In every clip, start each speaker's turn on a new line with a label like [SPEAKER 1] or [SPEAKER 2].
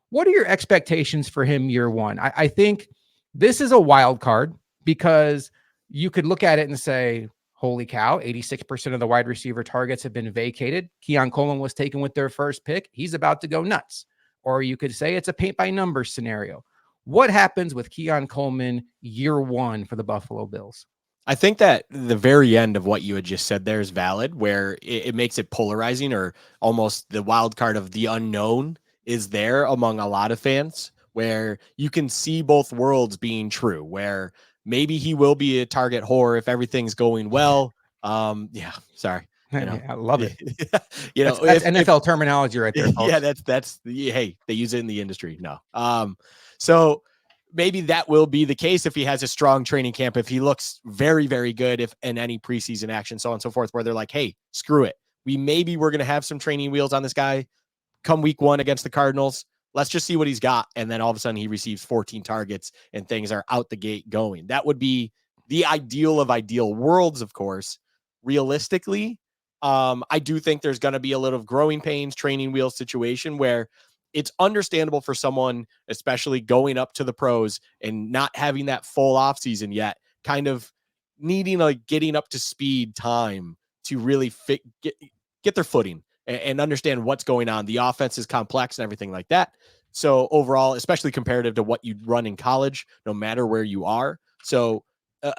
[SPEAKER 1] What are your expectations for him year one? I think this is a wild card because you could look at it and say, holy cow, 86% of the wide receiver targets have been vacated. Keon Coleman was taken with their first pick. He's about to go nuts. Or you could say it's a paint by numbers scenario. What happens with Keon Coleman year one for the Buffalo Bills?
[SPEAKER 2] I think that the very end of what you had just said there is valid, where it makes it polarizing, or almost the wild card of the unknown is there among a lot of fans, where you can see both worlds being true, where maybe he will be a target whore if everything's going well. Yeah, sorry.
[SPEAKER 1] I love it. That's
[SPEAKER 2] If
[SPEAKER 1] NFL terminology right there,
[SPEAKER 2] yeah,
[SPEAKER 1] folks.
[SPEAKER 2] hey, they use it in the industry. No. So maybe that will be the case if he has a strong training camp, if he looks very, very good, if in any preseason action, so on and so forth, where they're like, hey, screw it. We're going to have some training wheels on this guy come week one against the Cardinals. Let's just see what he's got. And then all of a sudden he receives 14 targets and things are out the gate going. That would be the ideal of ideal worlds, of course. Realistically, I do think there's going to be a little growing pains, training wheel situation where it's understandable for someone, especially going up to the pros and not having that full off season yet, kind of needing like getting up to speed time to really get their footing and understand what's going on. The offense is complex and everything like that. So overall, especially comparative to what you run in college, no matter where you are. So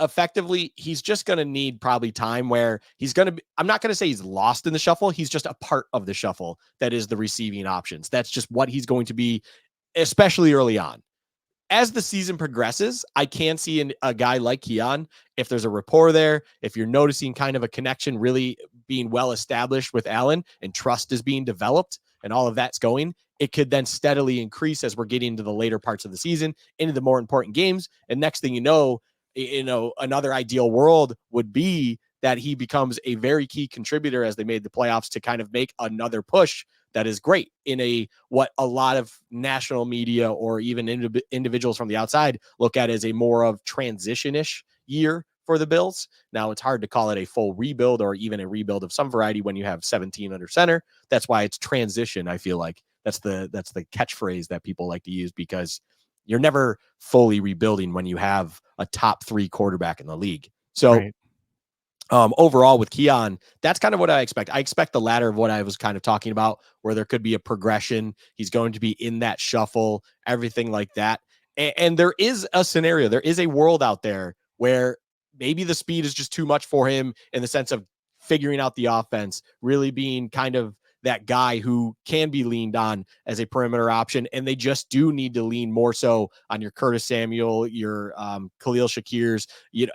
[SPEAKER 2] effectively, he's just going to need probably time where he's going to be, I'm not going to say he's lost in the shuffle. He's just a part of the shuffle that is the receiving options. That's just what he's going to be, especially early on. As the season progresses, I can see a guy like Keon, if there's a rapport there, if you're noticing kind of a connection really being well established with Allen and trust is being developed and all of that's going, it could then steadily increase as we're getting into the later parts of the season, into the more important games. And next thing you know, another ideal world would be that he becomes a very key contributor as they made the playoffs to kind of make another push that is great in what a lot of national media or even individuals from the outside look at as a more of transition-ish year for the Bills. Now, it's hard to call it a full rebuild or even a rebuild of some variety when you have 17 under center. That's why it's transition. I feel like that's the catchphrase that people like to use, because you're never fully rebuilding when you have a top 3 quarterback in the league. So
[SPEAKER 1] right.
[SPEAKER 2] Overall with Keon, that's kind of what I expect. I expect the latter of what I was kind of talking about, where there could be a progression. He's going to be in that shuffle, everything like that. And there is a scenario, there is a world out there where maybe the speed is just too much for him in the sense of figuring out the offense, really being kind of that guy who can be leaned on as a perimeter option. And they just do need to lean more so on your Curtis Samuel, your Khalil Shakir's,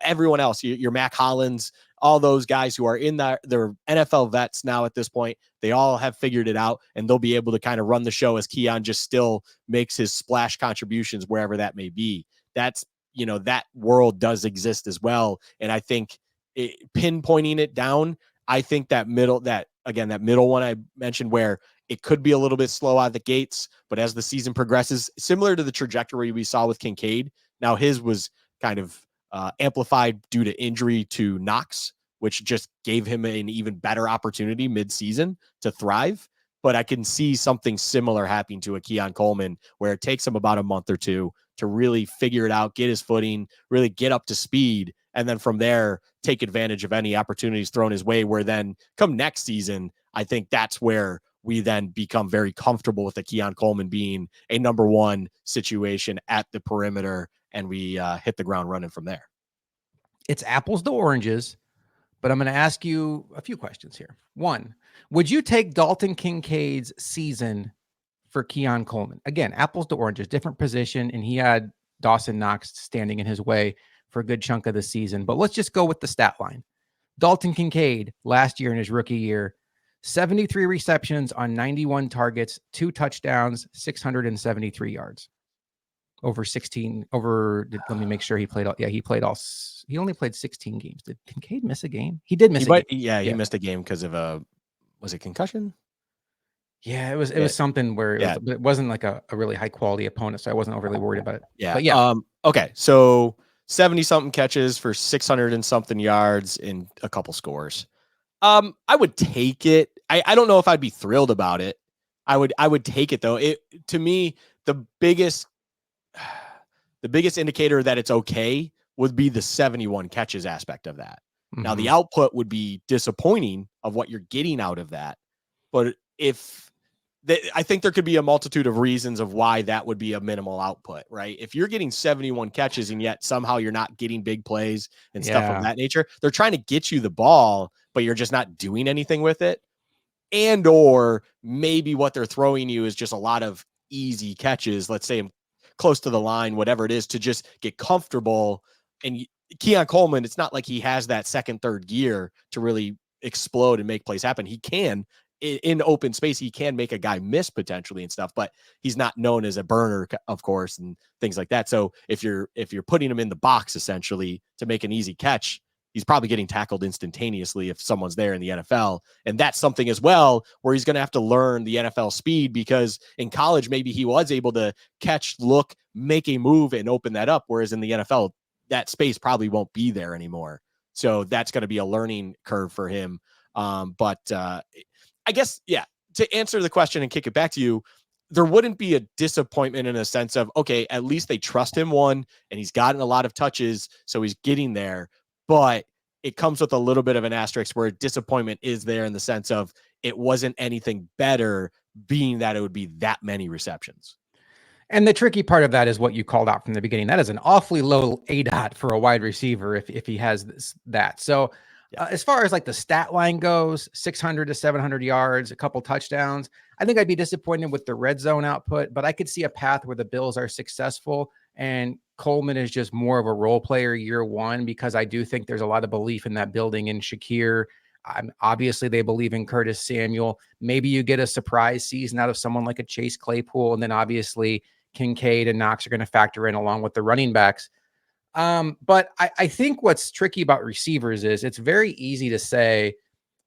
[SPEAKER 2] everyone else, your Mac Hollins, all those guys who are in their NFL vets now at this point. They all have figured it out, and they'll be able to kind of run the show as Keon just still makes his splash contributions wherever that may be. That's, that world does exist as well. And I think pinpointing it down, I think that middle one I mentioned, where it could be a little bit slow out of the gates, but as the season progresses, similar to the trajectory we saw with Kincaid. Now his was kind of amplified due to injury to Knox, which just gave him an even better opportunity mid-season to thrive. But I can see something similar happening to a Keon Coleman, where it takes him about a month or two to really figure it out, get his footing, really get up to speed, and then from there, take advantage of any opportunities thrown his way, where then come next season, I think that's where we then become very comfortable with the Keon Coleman being a number one situation at the perimeter, and we hit the ground running from there.
[SPEAKER 1] It's apples to oranges, but I'm going to ask you a few questions here. One, would you take Dalton Kincaid's season for Keon Coleman? Again, apples to oranges, different position, and he had Dawson Knox standing in his way for a good chunk of the season. But let's just go with the stat line. Dalton Kincaid last year in his rookie year, 73 receptions on 91 targets, 2 touchdowns, 673 yards. Let me make sure he played all. Yeah, he only played 16 games. Did Kincaid miss a game? He did miss a game.
[SPEAKER 2] Yeah, he missed a game because of was it concussion?
[SPEAKER 1] Yeah, it was something where it wasn't like a really high quality opponent, so I wasn't overly worried about it.
[SPEAKER 2] Yeah.
[SPEAKER 1] But yeah.
[SPEAKER 2] Okay. So 70 something catches for 600 and something yards and a couple scores. I would take it. I don't know if I'd be thrilled about it. I would take it though. To me, the biggest indicator that it's okay would be the 71 catches aspect of that. Now, the output would be disappointing of what you're getting out of that. But I think there could be a multitude of reasons of why that would be a minimal output, right? If you're getting 71 catches and yet somehow you're not getting big plays and stuff of that nature, they're trying to get you the ball, but you're just not doing anything with it. And or maybe what they're throwing you is just a lot of easy catches, let's say close to the line, whatever it is, to just get comfortable. And Keon Coleman, it's not like he has that second, third gear to really explode and make plays happen. He can, in open space, he can make a guy miss potentially and stuff, but he's not known as a burner, of course, and things like that. So if you're putting him in the box essentially to make an easy catch, he's probably getting tackled instantaneously if someone's there in the NFL. And that's something as well where he's going to have to learn the NFL speed, because in college, maybe he was able to catch, look, make a move and open that up. Whereas in the NFL, that space probably won't be there anymore. So that's going to be a learning curve for him. But I guess, yeah, to answer the question and kick it back to you, there wouldn't be a disappointment in a sense of, okay, at least they trust him, one, and he's gotten a lot of touches, so he's getting there. But it comes with a little bit of an asterisk where disappointment is there in the sense of it wasn't anything better, being that it would be that many receptions.
[SPEAKER 1] And the tricky part of that is what you called out from the beginning. That is an awfully low ADOT for a wide receiver if he has that. So as far as like the stat line goes, 600 to 700 yards, a couple touchdowns, I think I'd be disappointed with the red zone output, but I could see a path where the Bills are successful and Coleman is just more of a role player year one, because I do think there's a lot of belief in that building in Shakir. Obviously, they believe in Curtis Samuel. Maybe you get a surprise season out of someone like a Chase Claypool, and then obviously Kincaid and Knox are going to factor in along with the running backs. But I think what's tricky about receivers is it's very easy to say,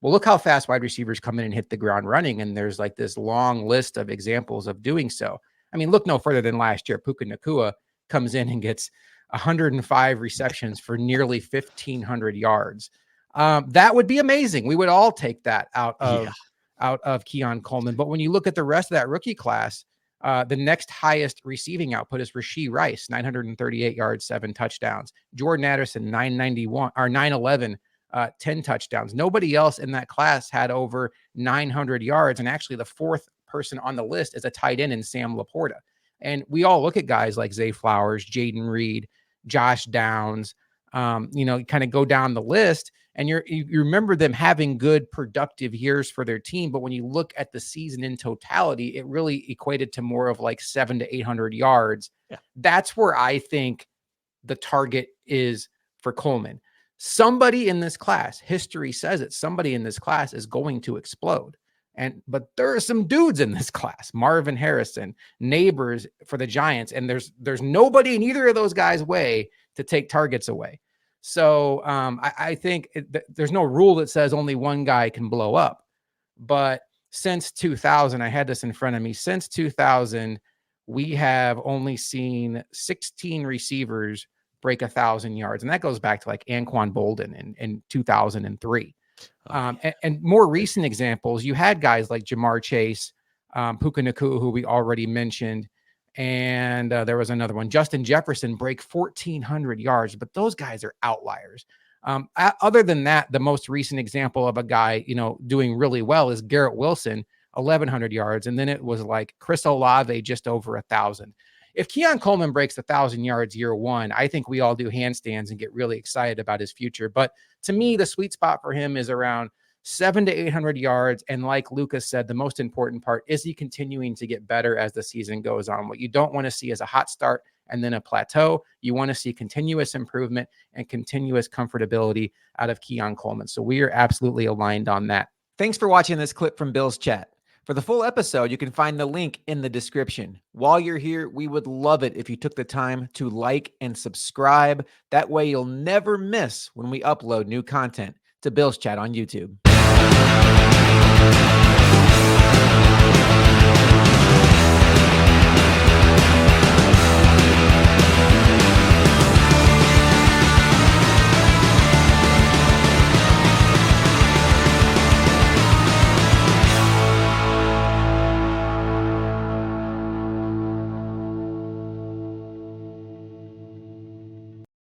[SPEAKER 1] well, look how fast wide receivers come in and hit the ground running. And there's like this long list of examples of doing so. I mean, look no further than last year. Puka Nacua comes in and gets 105 receptions for nearly 1,500 yards. That would be amazing. We would all take that out of Keon Coleman. But when you look at the rest of that rookie class, the next highest receiving output is Rashee Rice, 938 yards, 7 touchdowns. Jordan Addison, 991 or 911, 10 touchdowns. Nobody else in that class had over 900 yards. And actually the fourth person on the list is a tight end in Sam Laporta. And we all look at guys like Zay Flowers, Jaden Reed, Josh Downs, kind of go down the list, and you remember them having good productive years for their team. But when you look at the season in totality, it really equated to more of like 700 to 800 yards. Yeah. That's where I think the target is for Coleman. Somebody in this class, history says it, somebody in this class is going to explode. But there are some dudes in this class, Marvin Harrison, Neighbors for the Giants, and there's nobody in either of those guys' way to take targets away. So I think there's no rule that says only one guy can blow up. But since 2000, I had this in front of me. Since 2000, we have only seen 16 receivers break 1,000 yards, and that goes back to like Anquan Bolden in 2003. And more recent examples, you had guys like Jamar Chase, Puka Nacua, who we already mentioned, and there was another one, Justin Jefferson, break 1,400 yards, but those guys are outliers. Other than that, the most recent example of a guy, doing really well is Garrett Wilson, 1,100 yards, and then it was like Chris Olave just over 1,000. If Keon Coleman breaks 1,000 yards year one, I think we all do handstands and get really excited about his future. But to me, the sweet spot for him is around 700 to 800 yards. And like Luka said, the most important part is he continuing to get better as the season goes on. What you don't want to see is a hot start and then a plateau. You want to see continuous improvement and continuous comfortability out of Keon Coleman. So we are absolutely aligned on that. Thanks for watching this clip from Bill's Chat. For the full episode, you can find the link in the description. While you're here, we would love it if you took the time to like and subscribe. That way you'll never miss when we upload new content to Bill's Chat on YouTube.